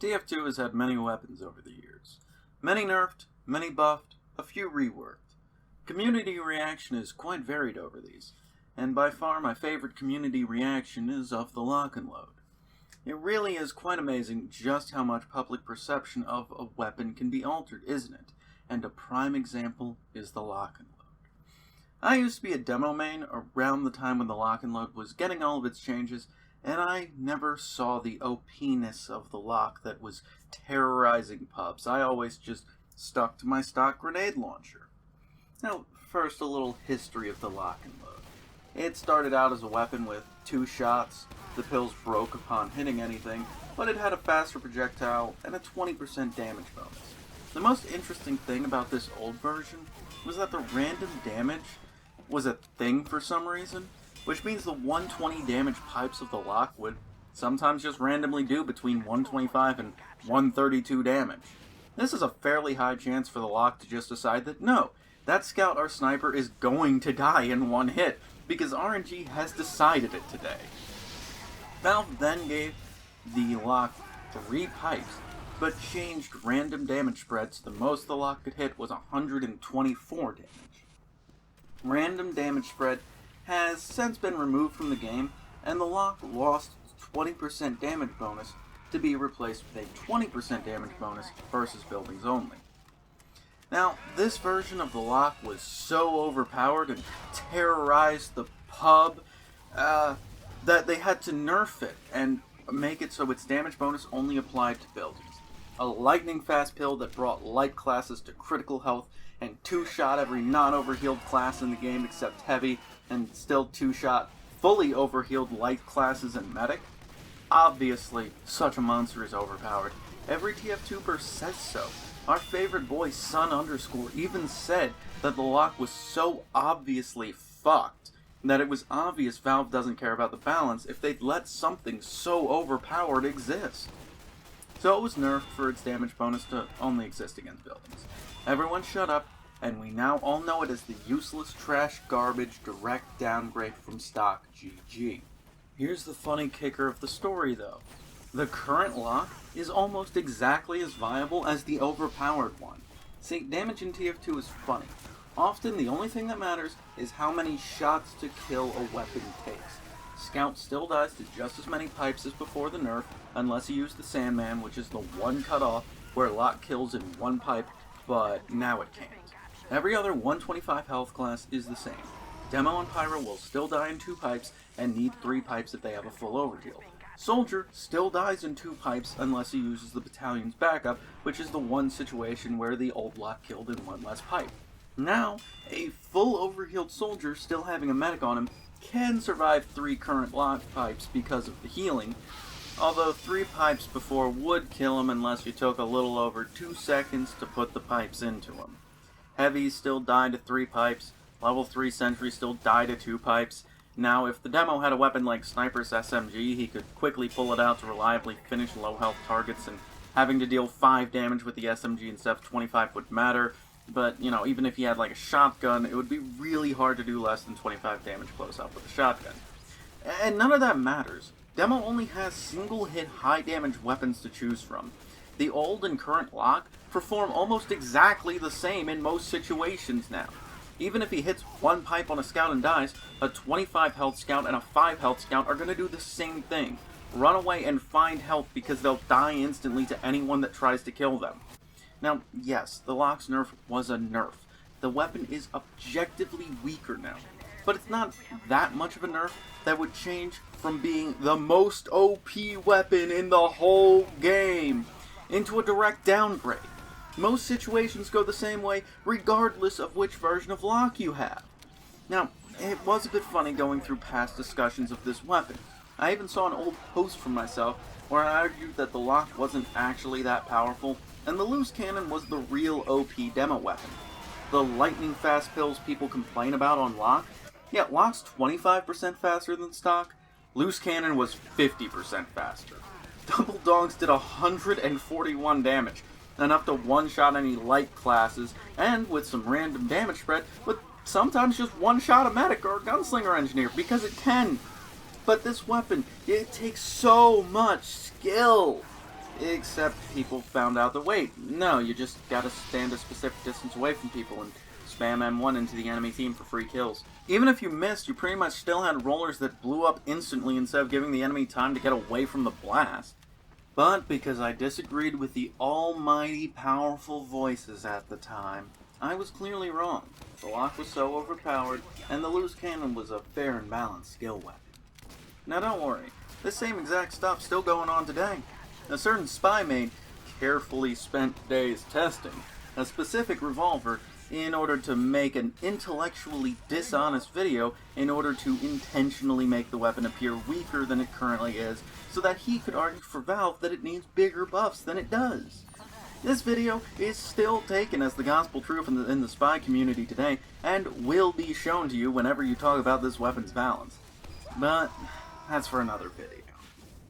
TF2 has had many weapons over the years. Many nerfed, many buffed, a few reworked. Community reaction is quite varied over these, and by far my favorite community reaction is of the lock and load. It really is quite amazing just how much public perception of a weapon can be altered, isn't it? And a prime example is the lock and load. I used to be a demo main around the time when the lock and load was getting all of its changes, and I never saw the OP-ness of the lock that was terrorizing pubs. I always just stuck to my stock grenade launcher. Now, first a little history of the lock and load. It started out as a weapon with 2 shots, the pills broke upon hitting anything, but it had a faster projectile and a 20% damage bonus. The most interesting thing about this old version was that the random damage was a thing for some reason, which means the 120 damage pipes of the lock would sometimes just randomly do between 125 and 132 damage. This is a fairly high chance for the lock to just decide that no, that scout or sniper is going to die in one hit, because RNG has decided it today. Valve then gave the lock 3 pipes, but changed random damage spread so the most the lock could hit was 124 damage. Random damage spread has since been removed from the game, and the lock lost 20% damage bonus to be replaced with a 20% damage bonus versus buildings only. Now, this version of the lock was so overpowered and terrorized the pub that they had to nerf it and make it so its damage bonus only applied to buildings. A lightning fast pill that brought light classes to critical health and 2-shot every non-overhealed class in the game except heavy, and still 2-shot fully overhealed light classes and medic. Obviously, such a monster is overpowered. Every TF2er says so. Our favorite boy, Sun_ even said that the lock was so obviously fucked that it was obvious Valve doesn't care about the balance if they'd let something so overpowered exist. So it was nerfed for its damage bonus to only exist against buildings. Everyone shut up, and we now all know it as the useless trash garbage direct downgrade from stock GG. Here's the funny kicker of the story though. The current lock is almost exactly as viable as the overpowered one. See, damage in TF2 is funny. Often the only thing that matters is how many shots to kill a weapon takes. Scout still dies to just as many pipes as before the nerf, unless you use the Sandman, which is the one cutoff where lock kills in 1 pipe, but now it can't. Every other 125 health class is the same. Demo and Pyro will still die in 2 pipes and need 3 pipes if they have a full overheal. Soldier still dies in 2 pipes unless he uses the battalion's backup, which is the one situation where the old lock killed in 1 less pipe. Now, a full overhealed soldier still having a medic on him can survive 3 current lock pipes because of the healing, although 3 pipes before would kill him unless you took a little over 2 seconds to put the pipes into him. Heavies still die to 3 pipes, level 3 sentry still die to 2 pipes. Now, if the demo had a weapon like Sniper's SMG, he could quickly pull it out to reliably finish low health targets, and having to deal 5 damage with the SMG instead of 25 would matter. But, you know, even if he had like a shotgun, it would be really hard to do less than 25 damage close up with a shotgun. And none of that matters. Demo only has single-hit high-damage weapons to choose from. The old and current lock perform almost exactly the same in most situations now. Even if he hits 1 pipe on a scout and dies, a 25 health scout and a 5 health scout are going to do the same thing. Run away and find help because they'll die instantly to anyone that tries to kill them. Now, yes, the lock's nerf was a nerf. The weapon is objectively weaker now. But it's not that much of a nerf that would change from being the most OP weapon in the whole game into a direct downgrade. Most situations go the same way regardless of which version of lock you have. Now, it was a bit funny going through past discussions of this weapon. I even saw an old post from myself where I argued that the lock wasn't actually that powerful, and the loose cannon was the real OP demo weapon. The lightning fast pills people complain about on lock, yeah, lock's 25% faster than stock, loose cannon was 50% faster. Double dogs did 141 damage, enough to one-shot any light classes, and with some random damage spread, with sometimes just one-shot a medic or a gunslinger engineer, because it can. But this weapon, it takes so much skill. Except people found out that, wait, no, you just gotta stand a specific distance away from people and spam M1 into the enemy team for free kills. Even if you missed, you pretty much still had rollers that blew up instantly instead of giving the enemy time to get away from the blast. But because I disagreed with the almighty powerful voices at the time, I was clearly wrong. The lock was so overpowered, and the loose cannon was a fair and balanced skill weapon. Now don't worry, this same exact stuff's still going on today. A certain spy mate carefully spent days testing a specific revolver in order to make an intellectually dishonest video in order to intentionally make the weapon appear weaker than it currently is, so that he could argue for Valve that it needs bigger buffs than it does. This video is still taken as the gospel truth in the spy community today, and will be shown to you whenever you talk about this weapon's balance. But that's for another video.